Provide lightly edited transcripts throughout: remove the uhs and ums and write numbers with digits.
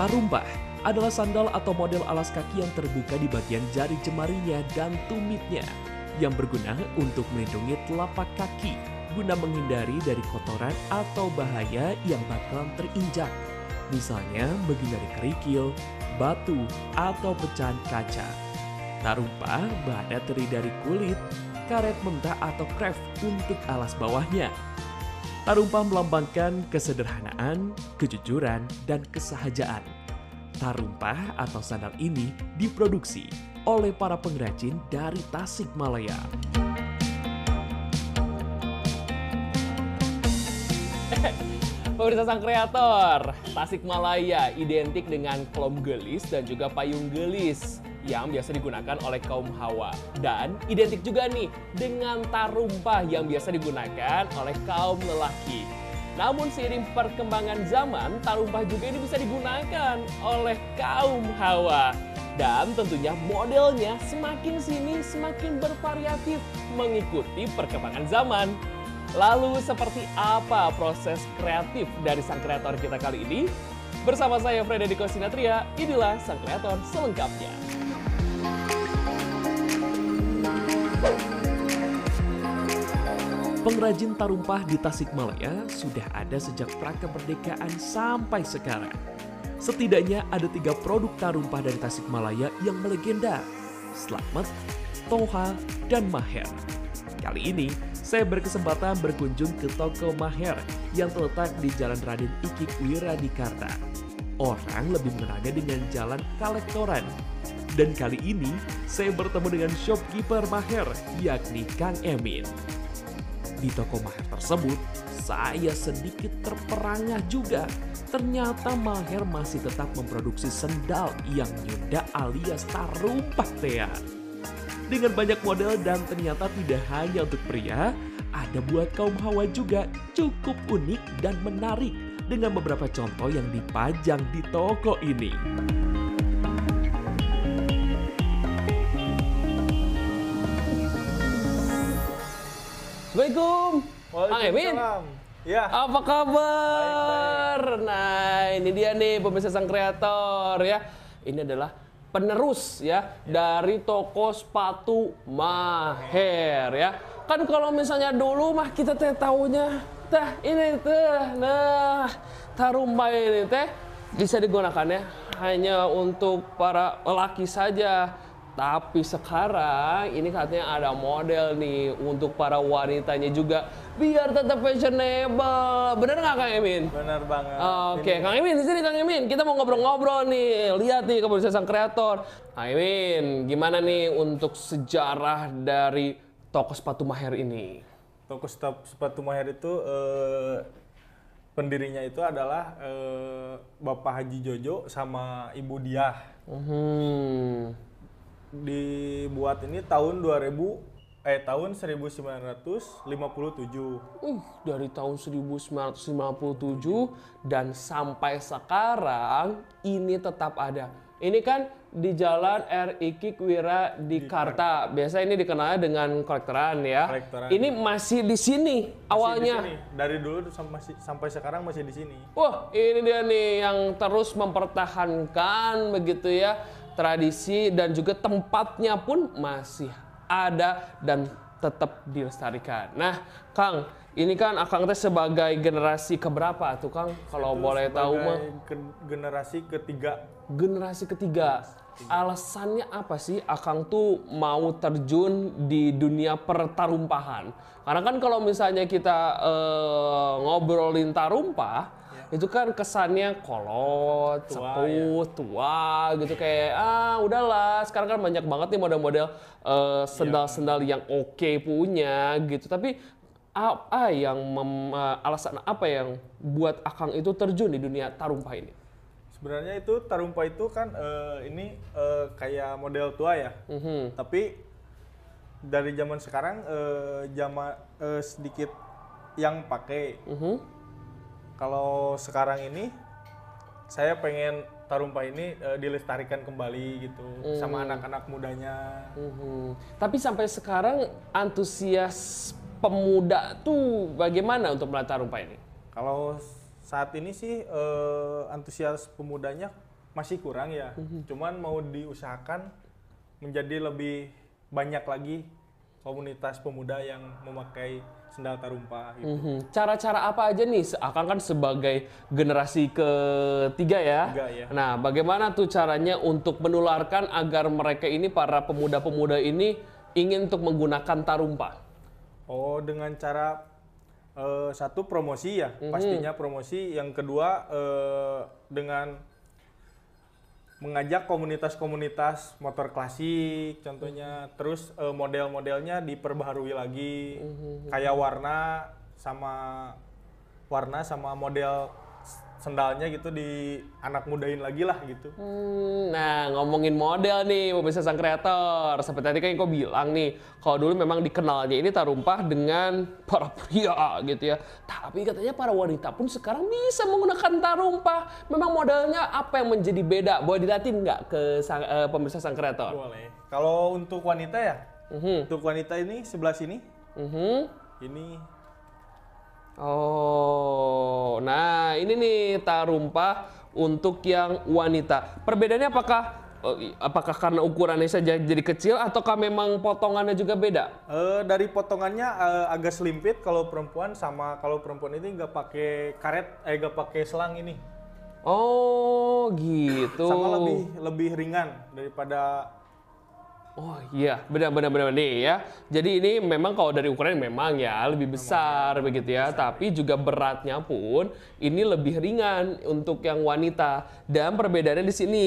Tarumpah adalah sandal atau model alas kaki yang terbuka di bagian jari jemarinya dan tumitnya, yang berguna untuk melindungi telapak kaki guna menghindari dari kotoran atau bahaya yang bakalan terinjak. Misalnya menghindari kerikil, batu, atau pecahan kaca. Tarumpah bahannya terdiri dari kulit, karet mentah atau kraft untuk alas bawahnya. Tarumpah melambangkan kesederhanaan, kejujuran, dan kesahajaan. Tarumpah atau sandal ini diproduksi oleh para pengrajin dari Tasikmalaya. Pemirsa sang kreator, Tasikmalaya identik dengan klom gelis dan juga payung gelis yang biasa digunakan oleh kaum Hawa. Dan identik juga nih dengan tarumpah yang biasa digunakan oleh kaum lelaki. Namun seiring perkembangan zaman, tarumpah juga ini bisa digunakan oleh kaum Hawa. Dan tentunya modelnya semakin sini semakin bervariatif mengikuti perkembangan zaman. Lalu seperti apa proses kreatif dari sang kreator kita kali ini? Bersama saya Frederico Sinatria, inilah sang kreator selengkapnya. Pengrajin tarumpah di Tasikmalaya sudah ada sejak prakemerdekaan sampai sekarang. Setidaknya ada 3 produk tarumpah dari Tasikmalaya yang melegenda: Slamet, Toha, dan Maher. Kali ini, saya berkesempatan berkunjung ke toko Maher yang terletak di Jalan Raden Ikik Wiradikarta. Orang lebih mengenalnya dengan Jalan Kalektoran. Dan kali ini, saya bertemu dengan shopkeeper Maher, yakni Kang Emin. Di toko Maher tersebut, saya sedikit terperangah juga. Ternyata Maher masih tetap memproduksi sendal yang nyunda alias tarumpah tea. Dengan banyak model dan ternyata tidak hanya untuk pria, ada buat kaum Hawa juga, cukup unik dan menarik dengan beberapa contoh yang dipajang di toko ini. Assalamualaikum, Kang Emin. Ya. Apa kabar? Baik. Nah, ini dia nih pemirsa sang kreator ya. Ini adalah penerus ya dari toko sepatu Maher ya. Kan kalau misalnya dulu mah kita teh taunya ini tarumpah ini teh bisa digunakannya hanya untuk para lelaki saja. Tapi sekarang ini katanya ada model nih untuk para wanitanya juga biar tetap fashionable. Bener nggak Kang Emin? Bener banget. Oke, Kang Emin di sini Kang Emin. Kita mau ngobrol-ngobrol nih. Lihat nih kepemirsa sang kreator. Kang Emin, gimana nih untuk sejarah dari toko sepatu Maher ini? Toko sepatu Maher itu pendirinya itu adalah Bapak Haji Jojo sama Ibu Diah. Dibuat ini tahun 1957. Dari tahun 1957 dan sampai sekarang ini tetap ada. Ini kan di Jalan R. Ikik Wiradikarta. Biasa ini dikenal dengan kolektoran ya. Kolektoran. Ini masih di sini awalnya. Di sini. Dari dulu sampai sekarang masih di sini. Wah, ini dia nih yang terus mempertahankan begitu ya tradisi dan juga tempatnya pun masih ada dan tetap dilestarikan. Nah, Kang, ini kan Akang teh sebagai generasi keberapa tuh Kang? Kalau boleh tahu mah. Generasi ketiga. Generasi ketiga. Alasannya apa sih Akang tuh mau terjun di dunia pertarumpahan? Karena kan kalau misalnya kita ngobrolin tarumpah, itu kan kesannya kolot, sepuh, tua gitu kayak udahlah. Sekarang kan banyak banget nih model-model sendal-sendal yang oke punya gitu. Tapi alasan apa yang buat Akang itu terjun di dunia tarumpah ini? Sebenarnya itu tarumpah itu kan ini kayak model tua ya. Tapi dari zaman sekarang sedikit yang pakai. Kalau sekarang ini saya pengen tarumpah ini dilestarikan kembali gitu sama anak-anak mudanya. Tapi sampai sekarang antusias pemuda tuh bagaimana untuk melihat tarumpah ini? Kalau saat ini sih antusias pemudanya masih kurang ya. Cuman mau diusahakan menjadi lebih banyak lagi komunitas pemuda yang memakai sendal tarumpa gitu. Cara-cara apa aja nih? Akang kan sebagai generasi ketiga ya. Ya. Nah, bagaimana tuh caranya untuk menularkan agar mereka ini, para pemuda-pemuda ini ingin untuk menggunakan tarumpa? Oh, dengan cara satu promosi ya, pastinya promosi. Yang kedua dengan mengajak komunitas-komunitas motor klasik contohnya, terus model-modelnya diperbaharui lagi, kayak warna sama model sendalnya gitu, di anak mudain lagi lah gitu. Nah, ngomongin model nih, pemirsa sang kreator. Seperti tadi kan kau bilang nih, kalau dulu memang dikenalnya ini tarumpah dengan para pria gitu ya. Tapi katanya para wanita pun sekarang bisa menggunakan tarumpah. Memang modelnya apa yang menjadi beda? Boleh dilatih nggak ke pemirsa sang kreator? Boleh. Kalau untuk wanita ya, untuk wanita ini sebelah sini, ini. Oh, nah ini nih tarumpah untuk yang wanita. Perbedaannya apakah karena ukurannya saja jadi kecil, ataukah memang potongannya juga beda? Dari potongannya agak slim fit kalau perempuan, sama kalau perempuan ini nggak pakai karet, nggak pakai selang ini. Oh, gitu. Sama lebih ringan daripada. Oh iya, benar nih ya. Jadi ini memang kalau dari ukuran memang ya lebih besar begitu ya, tapi juga beratnya pun ini lebih ringan untuk yang wanita. Dan perbedaannya di sini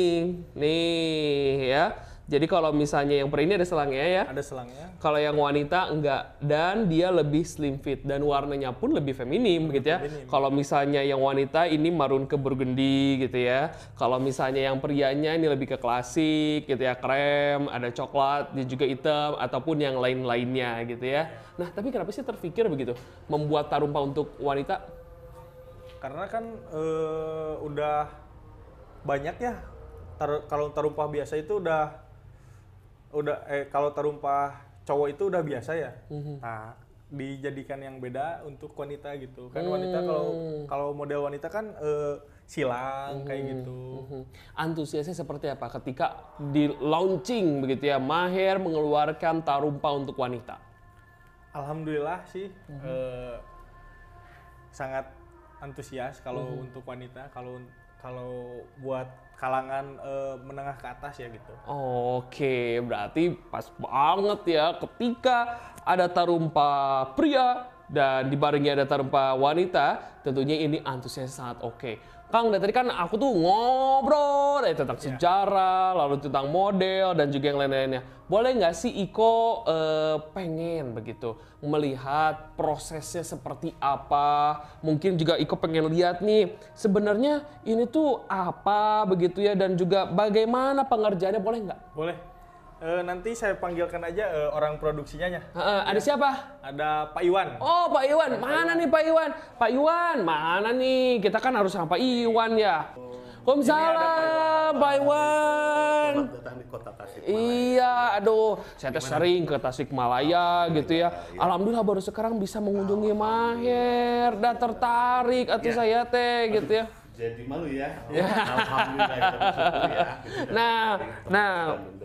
nih ya. Jadi kalau misalnya yang pria ini ada selangnya ya. Ada selangnya. Kalau yang wanita enggak, dan dia lebih slim fit dan warnanya pun lebih feminim gitu ya. Kalau misalnya yang wanita ini marun ke burgundy gitu ya. Kalau misalnya yang prianya ini lebih ke klasik gitu ya, krem, ada coklat, dia juga hitam, ataupun yang lain-lainnya gitu ya. Nah, tapi kenapa sih terpikir begitu membuat tarumpah untuk wanita? Karena kan udah banyak ya. Kalau tarumpah biasa itu kalau tarumpah cowok itu udah biasa ya. Nah, dijadikan yang beda untuk wanita gitu. Kan wanita kalau model wanita kan silang kayak gitu. Antusiasnya seperti apa ketika di launching begitu ya, Maher mengeluarkan tarumpah untuk wanita? Alhamdulillah sih sangat antusias kalau untuk wanita, kalau buat kalangan menengah ke atas ya gitu. Oke, berarti pas banget ya ketika ada tarumpah pria dan dibarengi ada tarumpah wanita, tentunya ini antusiasnya sangat oke. Kang, dari tadi kan aku tuh ngobrol tentang sejarah, lalu tentang model dan juga yang lain-lainnya. Boleh nggak sih Iko pengen begitu melihat prosesnya seperti apa? Mungkin juga Iko pengen lihat nih sebenarnya ini tuh apa begitu ya, dan juga bagaimana pengerjaannya, boleh nggak? Boleh. Nanti saya panggilkan aja orang produksinya ya. Ada siapa? Ada Pak Iwan. Oh, Pak Iwan. Mana nih Pak Iwan? Pak Iwan, mana nih? Kita kan harus sama Pak Iwan ya. Waalaikumsalam, Pak Iwan. Selamat datang di kota Tasikmalaya. Iya, aduh, saya tuh sering ke Tasikmalaya gitu ya. Alhamdulillah baru sekarang bisa mengunjungi Maher, dan tertarik atau saya teh gitu ya. Jadi malu ya. Alhamdulillah kita bersyukur ya. Nah,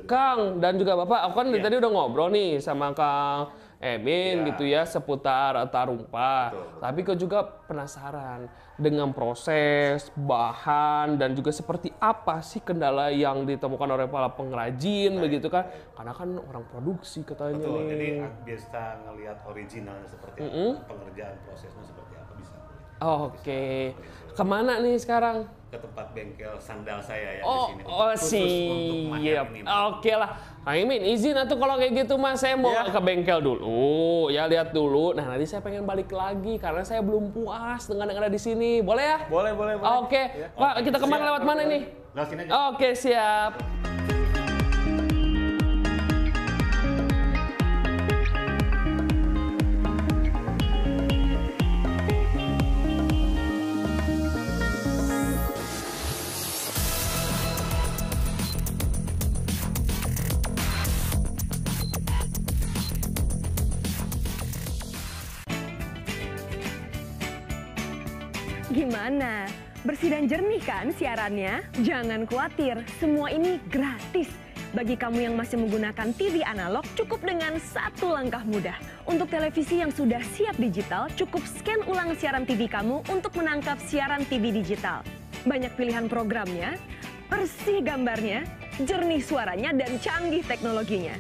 Kang dan juga Bapak, aku kan tadi udah ngobrol nih sama Kang Emin gitu ya seputar tarumpah. Tapi kau juga penasaran dengan proses, bahan, dan juga seperti apa sih kendala yang ditemukan oleh para pengrajin begitu kan? Karena kan orang produksi katanya Betul, nih. jadi bisa ngelihat originalnya seperti apa, pengerjaan prosesnya seperti apa bisa. Oke, kemana nih sekarang? Ke tempat bengkel sandal saya ya Oh, di sini. siap. Oke lah. Kang Imin, izin atau kalau kayak gitu Mas, saya mau ke bengkel dulu. Ya, lihat dulu. Nah, nanti saya pengen balik lagi karena saya belum puas dengan yang ada di sini. Boleh ya? Boleh. Oke. Pak, kita kemana lewat mana nih? Lewat sini aja. Oke, siap. Gimana? Bersih dan jernih kan siarannya? Jangan khawatir, semua ini gratis. Bagi kamu yang masih menggunakan TV analog, cukup dengan satu langkah mudah. Untuk televisi yang sudah siap digital, cukup scan ulang siaran TV kamu untuk menangkap siaran TV digital. Banyak pilihan programnya, bersih gambarnya, jernih suaranya, dan canggih teknologinya.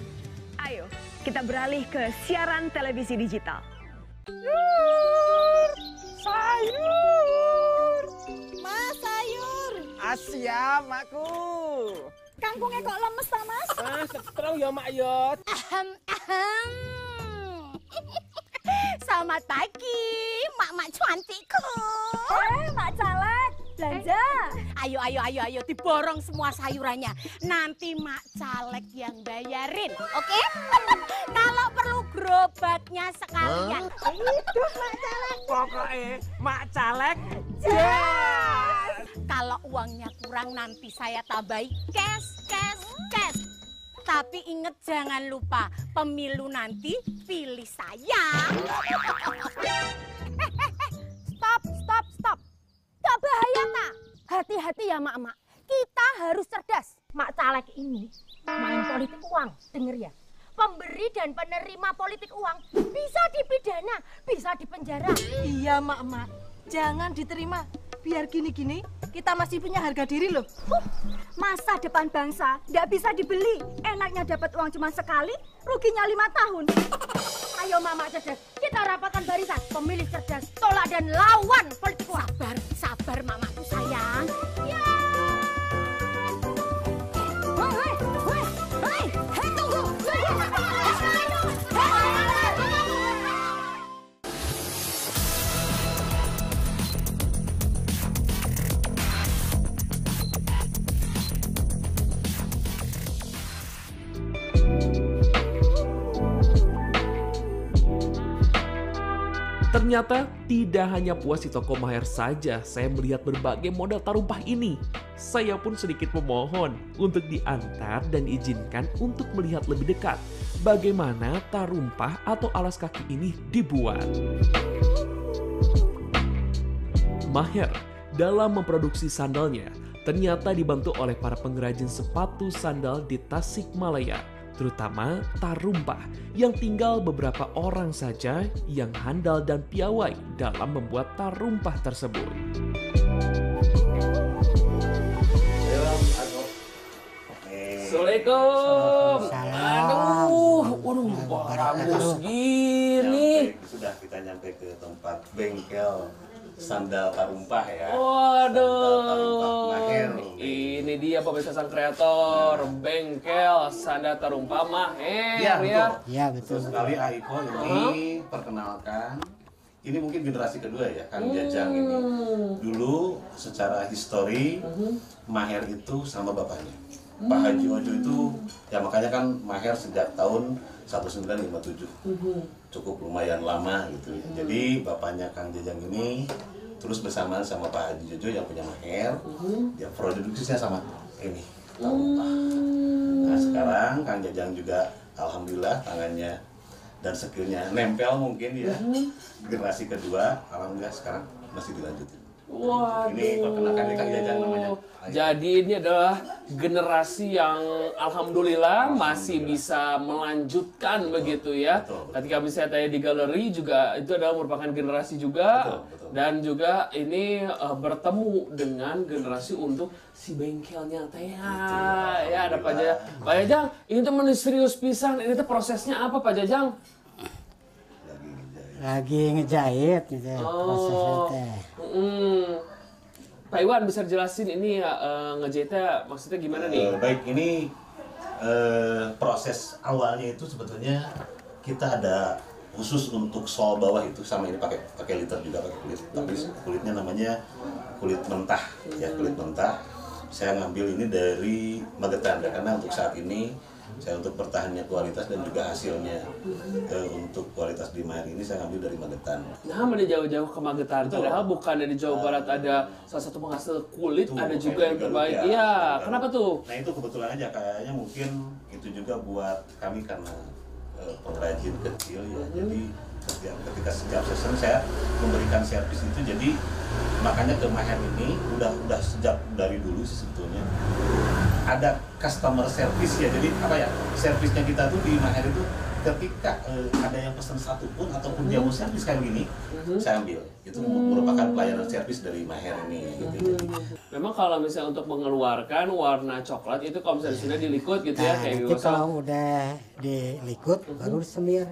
Ayo, kita beralih ke siaran televisi digital. Sayur. Mas, sayur. Siap, Makku. Kangkungnya kok lemes, ta, Mas? Setrong ya, Mak Yot. Selamat pagi, mak-mak cantikku. Mak Caleg, belanja. Ayo, diborong semua sayurannya. Nanti Mak Caleg yang bayarin, oke? Kalau perlu gerobaknya sekalian. Hidup Mak Caleg. Pokoknya Mak Caleg. Kalau uangnya kurang nanti saya tambahi cash. Tapi inget jangan lupa, pemilu nanti pilih saya. Stop. Gak bahaya, tak? Hati-hati ya, mak-mak. Kita harus cerdas. Mak Caleg ini main politik uang, denger ya. Pemberi dan penerima politik uang bisa dipidana, bisa dipenjara. Iya, mak-mak. Jangan diterima. Biar gini-gini, kita masih punya harga diri loh. Masa depan bangsa nggak bisa dibeli. Enaknya dapat uang cuma sekali, ruginya 5 tahun. Ayo mama cerdas, kita rapatkan barisan. Pemilih cerdas, tolak dan lawan politik uang. Sabar mamaku sayang. Ya. Hei, tunggu. Ternyata tidak hanya puas di toko Maher saja saya melihat berbagai model tarumpah ini. Saya pun sedikit memohon untuk diantar dan izinkan untuk melihat lebih dekat bagaimana tarumpah atau alas kaki ini dibuat. Maher dalam memproduksi sandalnya ternyata dibantu oleh para pengrajin sepatu sandal di Tasikmalaya, terutama tarumpah yang tinggal beberapa orang saja yang handal dan piawai dalam membuat tarumpah tersebut. Assalamualaikum. Waduh, bagus gini. Sudah kita nyampe ke tempat bengkel sandal tarumpah ya. Waduh, Maher. ini dia pemirsa sang kreator, bengkel sandal tarumpah Maher Iya, ya. Iya, betul. Betul sekali Aiko ini perkenalkan. Ini mungkin generasi kedua ya, Kang Jajang ini. Dulu secara histori Maher itu sama bapaknya. Pak Haji Ojo itu, ya makanya kan Maher sejak tahun 1957. Cukup lumayan lama gitu ya. Jadi bapaknya Kang Jajang ini terus bersamaan sama Pak Haji Jojo yang punya Maher, dia produksinya sama ini tarumpah. Nah sekarang Kang Jajang juga alhamdulillah tangannya dan skillnya nempel mungkin ya. Generasi kedua alhamdulillah sekarang masih dilanjutin. Waduh. Ini perkenalkan Kang Jajang namanya. Jadi ini adalah generasi yang alhamdulillah masih bisa melanjutkan begitu ya. Betul. Ketika misalnya tanya di galeri juga itu adalah merupakan generasi juga. Betul. Dan juga ini bertemu dengan generasi untuk si bengkelnya teh. Ya ada Pak Jajang. Pak Jajang, ini tuh serius pisan. Ini tuh prosesnya apa Pak Jajang? Lagi ngejahit gitu prosesnya teh. Pak Iwan bisa jelasin ini ngejahitnya maksudnya gimana nih? Baik, ini proses awalnya itu sebetulnya kita ada khusus untuk sol bawah itu sama ini pakai liter juga pakai kulit, tapi kulitnya namanya kulit mentah ya, kulit mentah. Saya ngambil ini dari Magetan karena untuk saat ini saya untuk pertahanannya kualitas dan juga hasilnya untuk kualitas di Maher ini saya ambil dari Magetan. Nah, mana jauh-jauh ke Magetan. Padahal bukan di Jawa Barat ada salah satu penghasil kulit, ada juga yang terbaik. Iya, kenapa tuh? Nah itu kebetulan aja kayaknya mungkin itu juga buat kami karena pengrajin kecil ya. Jadi ya. Ketika setiap season saya memberikan servis itu, jadi makanya ke Maher ini udah sejak dari dulu sih sebetulnya ada customer service ya. Jadi apa ya, servisnya kita tuh di Maher itu ketika ada yang pesan satu pun ataupun dia mau servis kayak gini, saya ambil. Itu merupakan pelayanan servis dari Maher ini. Gitu. Memang kalau misalnya untuk mengeluarkan warna coklat itu kalau misalnya sudah dilikut gitu ya, kayak Nanti gitu. kalau udah dilikut baru disemir.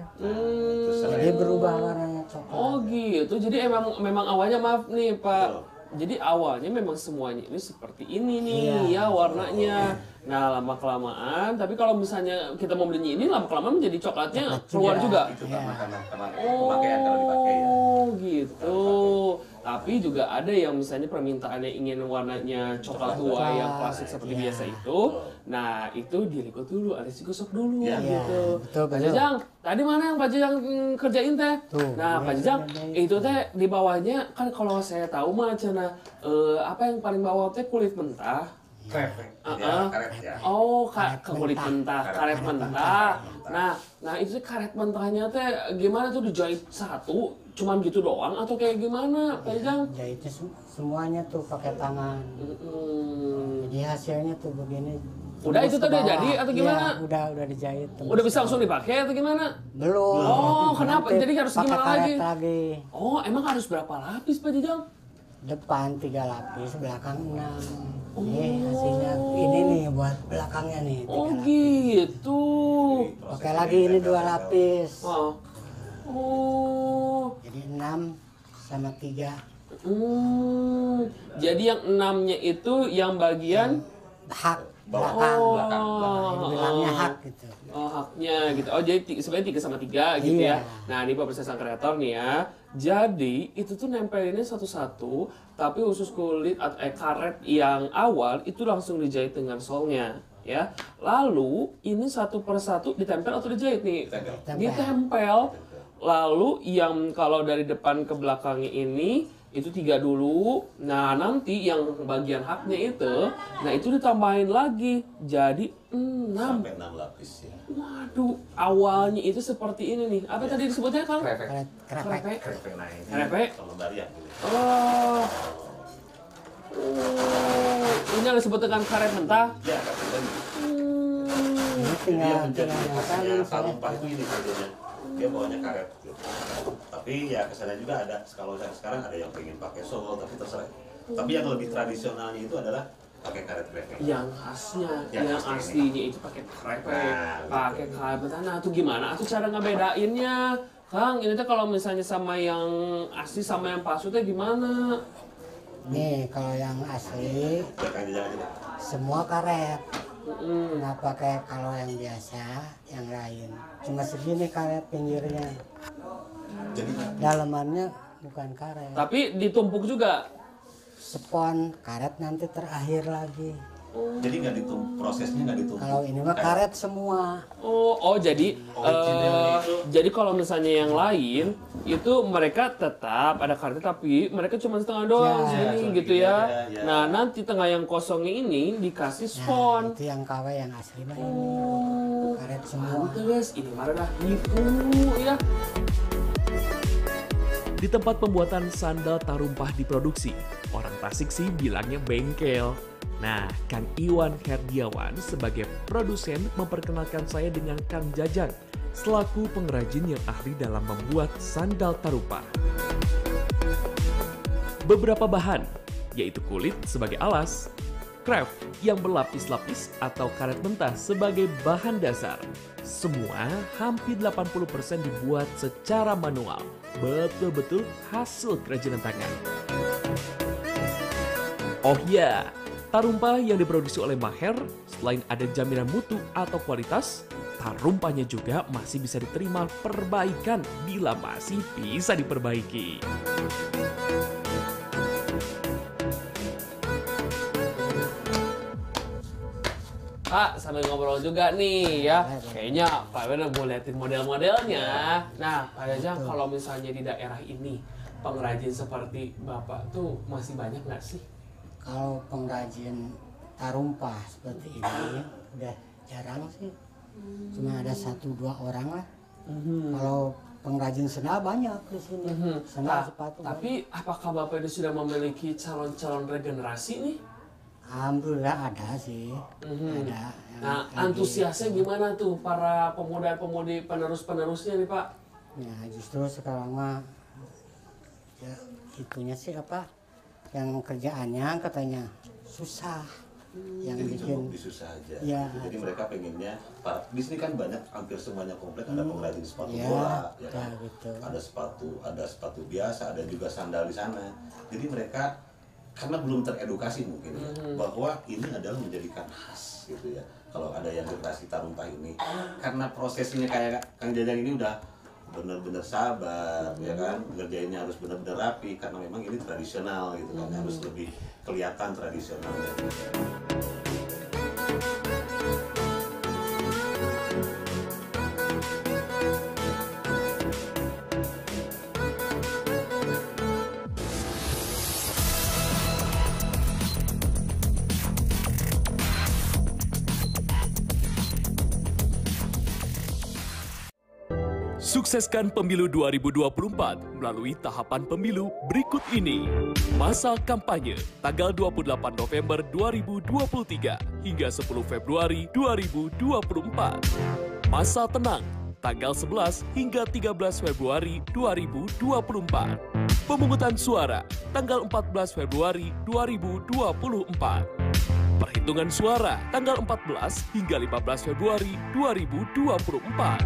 Jadi berubah warnanya coklat. Oh gitu. Jadi memang awalnya, maaf nih Pak. Jadi awalnya memang semuanya ini seperti ini nih ya warnanya. Nah lama-kelamaan, tapi kalau misalnya kita mau belinya ini lama-kelamaan menjadi coklatnya keluar juga. Itu karena pemakaian kalau dipakai ya. Oh gitu. Tapi juga ada yang misalnya permintaannya ingin warnanya coklat tua yang klasik seperti biasa itu. Nah itu dilikut dulu, alias digosok dulu gitu. Betul, Pak Jajang, tadi mana yang Pak Jajang kerjain teh? Nah Pak Jajang, itu teh di bawahnya kan kalau saya tahu mah cina apa yang paling bawah teh kulit mentah. Karet ya. Oh, kulit mentah, karet mentah. Nah itu sih karet mentahnya teh gimana tuh dijahit satu, cuman gitu doang atau kayak gimana, Pak Jajang? Jahitnya semuanya tuh pakai tangan. Jadi hasilnya tuh begini. Udah itu tuh udah jadi atau gimana? Iya, udah dijahit. Udah bisa langsung dipakai atau gimana? Belum. Oh, kenapa? Nanti Jadi harus pakai gimana karet lagi? Oh, emang harus berapa lapis, Pak Jajang? Depan 3 lapis, belakang 6. Ini hasilnya ini nih buat belakangnya nih. 3 Oh lapis. gitu. Pakai lagi ini 2 lapis. Oh. Jadi 6 sama 3. Jadi yang 6-nya itu yang bagian Hak belakang. Oh. Bilangnya hak gitu. Oh, haknya gitu. Oh, jadi sebenarnya 3 sama 3 gitu Iya. ya. Nah, ini Bapak Sang Kreator nih ya. Jadi, itu tuh nempelinnya satu-satu, tapi khusus kulit karet yang awal itu langsung dijahit dengan solnya, ya. Lalu, ini satu persatu ditempel atau dijahit nih? Ditempel. Lalu, yang kalau dari depan ke belakangnya ini, itu 3 dulu. Nah, nanti yang bagian haknya itu, nah itu ditambahin lagi. Jadi 6. Sampai 6 lapis ya. Waduh, awalnya itu seperti ini nih. Apa tadi disebutnya, Kang? Krepek. Krepek naik. Krepek? Kalau barian. Oh. Ini yang disebut dengan karet mentah. Ya, krepek. Ini Dia tinggal menjadi yang khasnya kali salumpah ini sebetulnya. Dia bawanya karet gitu. Tapi ya kesannya juga ada, kalau sekarang ada yang pengen pakai sol, tapi terserah. Tapi yang lebih tradisionalnya itu adalah pakai karet krepek. Yang khasnya, Yang yang asli aslinya itu pakai krepek, Nah, pakai karet mentah. Nah, itu gimana? Itu cara ngebedainnya, Kang. Ini tuh kalau misalnya sama yang asli sama yang palsu tuh gimana? Nih kalau yang asli semua karet. Nggak pakai kalau yang biasa, yang lain. Cuma segini karet pinggirnya. Jadi Dalamannya bukan karet. Tapi ditumpuk juga. Spon karet nanti terakhir lagi. jadi nggak prosesnya nggak ditumpuk. Kalau ini mah karet semua. Oh jadi jadi kalau misalnya yang lain itu mereka tetap ada karetnya tapi mereka cuma setengah doang Ya, segini cuma gitu segini ya. aja, ya. Nah nanti tengah yang kosongnya ini dikasih spon. Nah, itu yang KW yang asli mah ini. Karet semua. Pantes, ini mah dah gitu ya. Di tempat pembuatan sandal tarumpah diproduksi, orang Tasik sih bilangnya bengkel. Nah, Kang Iwan Herdiawan sebagai produsen memperkenalkan saya dengan Kang Jajang, selaku pengrajin yang ahli dalam membuat sandal tarumpah. Beberapa bahan, yaitu kulit sebagai alas, craft yang berlapis-lapis atau karet mentah sebagai bahan dasar. Semua hampir 80% dibuat secara manual. Betul-betul hasil kerajinan tangan. Oh ya, tarumpah yang diproduksi oleh Maher, selain ada jaminan mutu atau kualitas, tarumpahnya juga masih bisa diterima perbaikan bila masih bisa diperbaiki. Pak, sambil ngobrol juga nih ya. Kayaknya Pak Iwan mau liatin model-modelnya. Nah, Pak Jajang, kalau misalnya di daerah ini, pengrajin seperti Bapak tuh masih banyak nggak sih? Kalau pengrajin tarumpah seperti ini udah jarang sih. Cuma ada 1-2 orang lah. Kalau pengrajin sendal banyak di sini. Sendal sepatu. Tapi apakah Bapak ini sudah memiliki calon-calon regenerasi nih? Alhamdulillah ada sih. Ada. Nah, antusiasnya gimana tuh para pemuda-pemudi penerus-penerusnya nih Pak? Ya justru sekarang mah ya itunya sih apa? Yang kerjaannya katanya susah. Yang Jadi bikin cukup susah aja. Ya. Jadi mereka pengennya, di sini kan banyak, hampir semuanya komplek, ada pengrajin sepatu Ya, bola, ya ya, kan? gitu. Ada sepatu biasa, ada juga sandal di sana. Jadi mereka karena belum teredukasi mungkin ya, bahwa ini adalah menjadikan khas gitu ya. Kalau ada yang generasi tarumpah ini, karena prosesnya kayak Kang Jajang ini udah benar-benar sabar ya kan, ngerjainnya harus benar-benar rapi karena memang ini tradisional gitu kan, harus lebih kelihatan tradisionalnya. Sukseskan pemilu 2024 melalui tahapan pemilu berikut ini. Masa kampanye tanggal 28 November 2023 hingga 10 Februari 2024. Masa tenang tanggal 11 hingga 13 Februari 2024. Pemungutan suara tanggal 14 Februari 2024. Perhitungan suara tanggal 14 hingga 15 Februari 2024.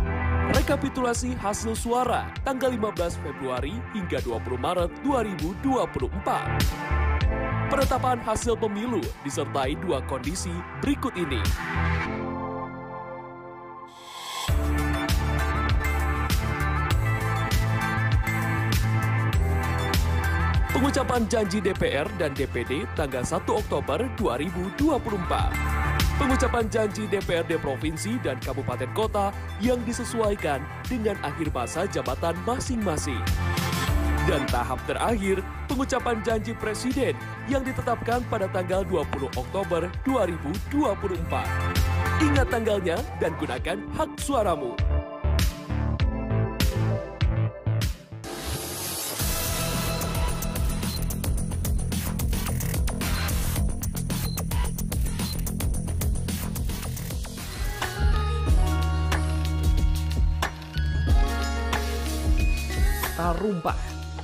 Rekapitulasi hasil suara tanggal 15 Februari hingga 20 Maret 2024. Penetapan hasil pemilu disertai dua kondisi berikut ini. Pengucapan janji DPR dan DPD tanggal 1 Oktober 2024. Pengucapan janji DPRD Provinsi dan Kabupaten Kota yang disesuaikan dengan akhir masa jabatan masing-masing. Dan tahap terakhir, pengucapan janji Presiden yang ditetapkan pada tanggal 20 Oktober 2024. Ingat tanggalnya dan gunakan hak suaramu. Tarumpah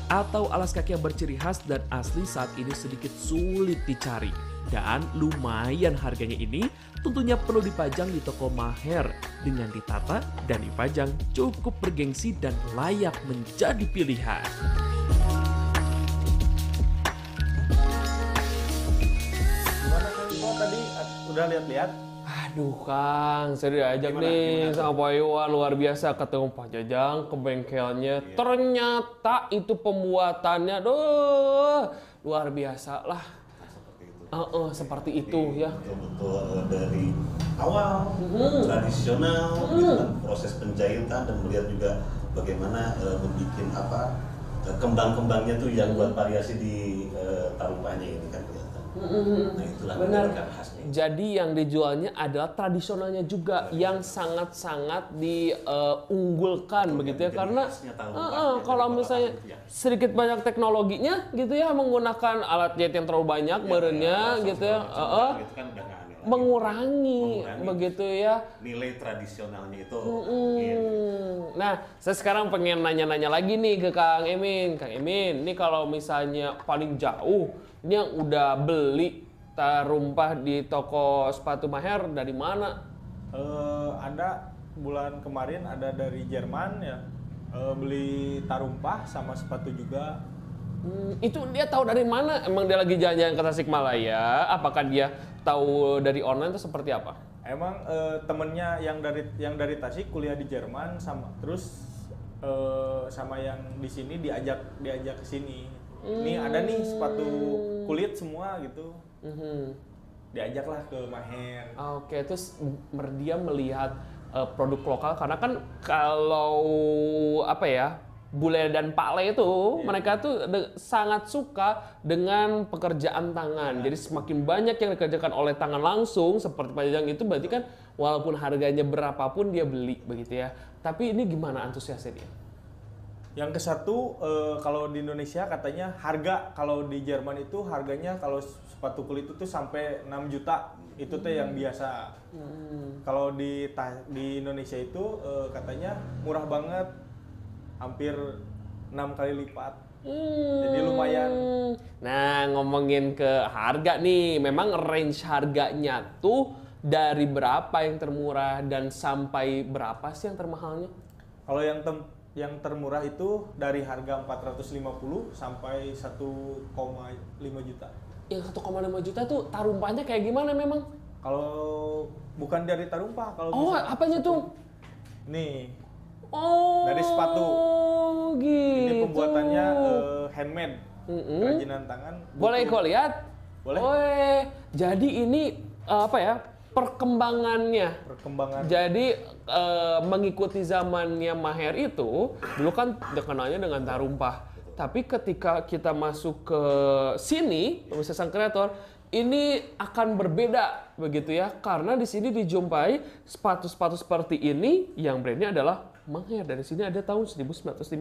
atau alas kaki yang berciri khas dan asli saat ini sedikit sulit dicari. Dan lumayan harganya ini tentunya perlu dipajang di toko maher dengan ditata dan dipajang cukup bergengsi dan layak menjadi pilihan. Gimana Kang Iwan tadi udah lihat-lihat? Aduh Kang, saya diajak nih sama Pak Iwan, luar biasa ketemu Pak Jajang ke bengkelnya. Ternyata itu pembuatannya, luar biasa lah. Seperti itu ya. Betul-betul dari awal tradisional, gitu kan, proses penjahitan dan melihat juga bagaimana membuat apa kembang-kembangnya tuh yang buat variasi di tarumpahnya ini kan kelihatan. Nah itulah benar. khasnya. Jadi yang dijualnya adalah tradisionalnya juga yang sangat-sangat diunggulkan begitu ya, karena kalau misalnya sedikit banyak teknologinya gitu ya, menggunakan alat jahit yang terlalu banyak merenya gitu ya, mengurangi begitu ya nilai tradisionalnya itu. Nah, saya sekarang pengen nanya-nanya lagi nih ke Kang Emin. Kang Emin, ini kalau misalnya paling jauh ini yang udah beli tarumpah di toko sepatu maher dari mana? Ada bulan kemarin ada dari Jerman ya, beli tarumpah sama sepatu juga. Itu dia tahu dari mana? Emang dia lagi jalan-jalan ke Tasikmalaya? Apakah dia tahu dari online itu seperti apa? Emang temennya yang dari Tasik kuliah di Jerman sama terus sama yang di sini diajak ke sini. Nih ada nih sepatu kulit semua gitu. Diajaklah ke Maher. Oke, terus dia melihat produk lokal karena kan kalau apa ya, bule dan Pak Le itu mereka tuh sangat suka dengan pekerjaan tangan. Jadi semakin banyak yang dikerjakan oleh tangan langsung seperti Pak Jajang itu berarti kan walaupun harganya berapapun dia beli begitu ya. Tapi ini gimana antusiasnya dia? Yang ke satu, kalau di Indonesia katanya harga, kalau di Jerman itu harganya kalau sepatu kulit itu sampai 6 juta. Itu tuh yang biasa. Kalau di Indonesia itu katanya murah banget, hampir 6 kali lipat. Jadi lumayan. Nah, ngomongin ke harga nih, memang range harganya tuh dari berapa yang termurah dan sampai berapa sih yang termahalnya? Kalau yang termurah itu dari harga 450 sampai 1,5 juta. Yang 1,5 juta tuh tarumpahnya kayak gimana memang? Kalau bukan dari tarumpah, kalau apanya tuh? Nih. Oh. Dari sepatu. Gitu. Ini pembuatannya handmade. Kerajinan tangan. Boleh kok lihat? Boleh. Jadi ini apa ya? Perkembangannya. Jadi mengikuti zamannya Maher itu, dulu kan dikenalnya dengan tarumpah. Tapi ketika kita masuk ke sini, pemirsa sang kreator, ini akan berbeda begitu ya, karena di sini dijumpai sepatu-sepatu seperti ini yang brandnya adalah Maher. Dari sini ada tahun 1957.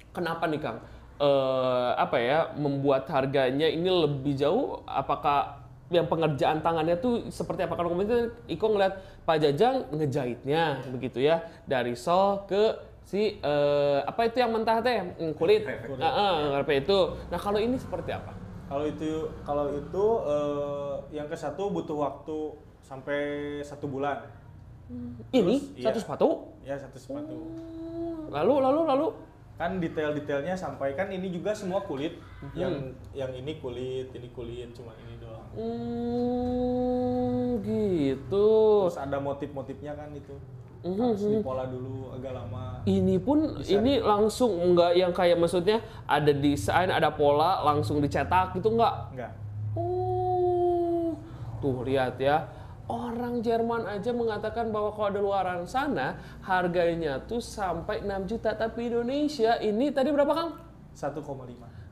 Kenapa nih Kang? Apa ya, membuat harganya ini lebih jauh? Apakah yang pengerjaan tangannya tuh seperti apa? Kalau kemarin Iko ngeliat Pak Jajang ngejahitnya begitu ya, dari sol ke si apa itu yang mentah teh, kulit, itu. Nah kalau ini seperti apa? Kalau itu yang ke satu butuh waktu sampai 1 bulan. Ini terus, satu sepatu? Ya, satu sepatu. Lalu? Kan detail-detailnya sampai, kan ini juga semua kulit. Yang ini kulit, cuma ini doang. Gitu. Terus ada motif-motifnya kan itu. Harus dipola dulu agak lama. Ini pun ini langsung enggak yang kayak maksudnya ada desain, ada pola langsung dicetak gitu enggak? Enggak. Tuh lihat ya. Orang Jerman aja mengatakan bahwa kalau ada luaran sana harganya tuh sampai 6 juta, tapi Indonesia ini tadi berapa Kang? 1,5.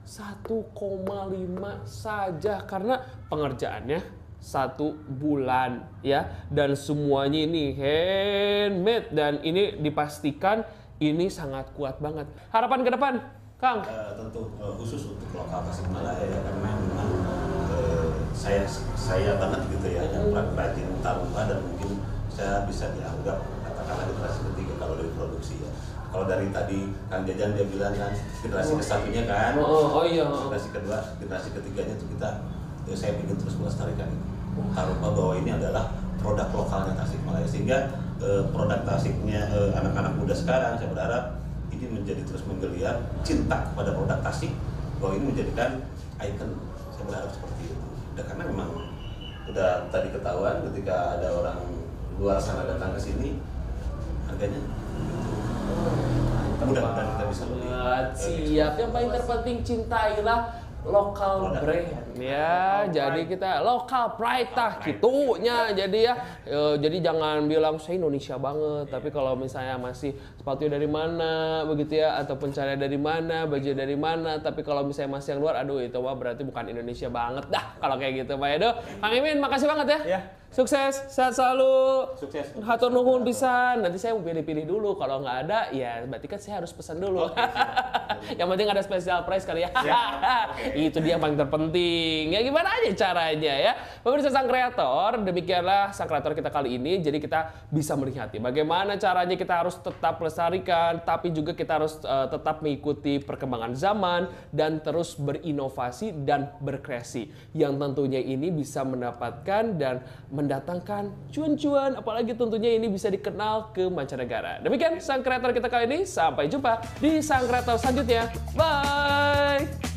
1,5 saja karena pengerjaannya 1 bulan ya, dan semuanya ini handmade dan ini dipastikan ini sangat kuat banget. Harapan ke depan, Kang? Tentu khusus untuk lokal Tasikmalaya ya, karena memang saya banget gitu ya yang rajin tarumpah, dan mungkin saya bisa dianggap katakanlah generasi ketiga kalau dari produksi ya. Kalau dari tadi Kang Jajan dia bilang kan generasi ke-1-nya kan, iya. generasi kedua, generasi ketiganya itu saya ingin terus melestarikan ini. Tarumpah bahwa ini adalah produk lokalnya Tasikmalaya, sehingga produk Tasiknya anak-anak muda sekarang saya berharap ini menjadi terus menggeliat cinta kepada produk Tasik, bahwa ini menjadikan ikon. Saya berharap seperti itu. Karena memang udah tadi ketahuan ketika ada orang luar sana datang ke sini harganya mudah-mudahan kita bisa beli. Siap. Yang paling terpenting cintailah lokal brand ya. Jadi kita lokal pride tah gitunya. Jadi ya, jadi jangan bilang saya Indonesia banget, tapi kalau misalnya masih sepatunya dari mana begitu ya, ataupun caranya dari mana, baju dari mana, tapi kalau misalnya masih yang luar, aduh itu mah berarti bukan Indonesia banget dah kalau kayak gitu Pak Edo. Kang Imin, makasih banget ya. Sukses, sehat selalu. Sukses. Hatur nuhun pisan. Nanti saya mau pilih-pilih dulu. Kalau nggak ada, ya berarti kan saya harus pesan dulu. Yang penting ada special price kali ya. Itu dia yang paling terpenting. Ya gimana aja caranya ya. Pemirsa Sang Kreator, demikianlah Sang Kreator kita kali ini. Jadi kita bisa melihat bagaimana caranya kita harus tetap melestarikan, tapi juga kita harus tetap mengikuti perkembangan zaman dan terus berinovasi dan berkreasi. Yang tentunya ini bisa mendapatkan dan mendatangkan cuan-cuan, apalagi tentunya ini bisa dikenal ke mancanegara. Demikian Sang Kreator kita kali ini, sampai jumpa di Sang Kreator selanjutnya. Bye!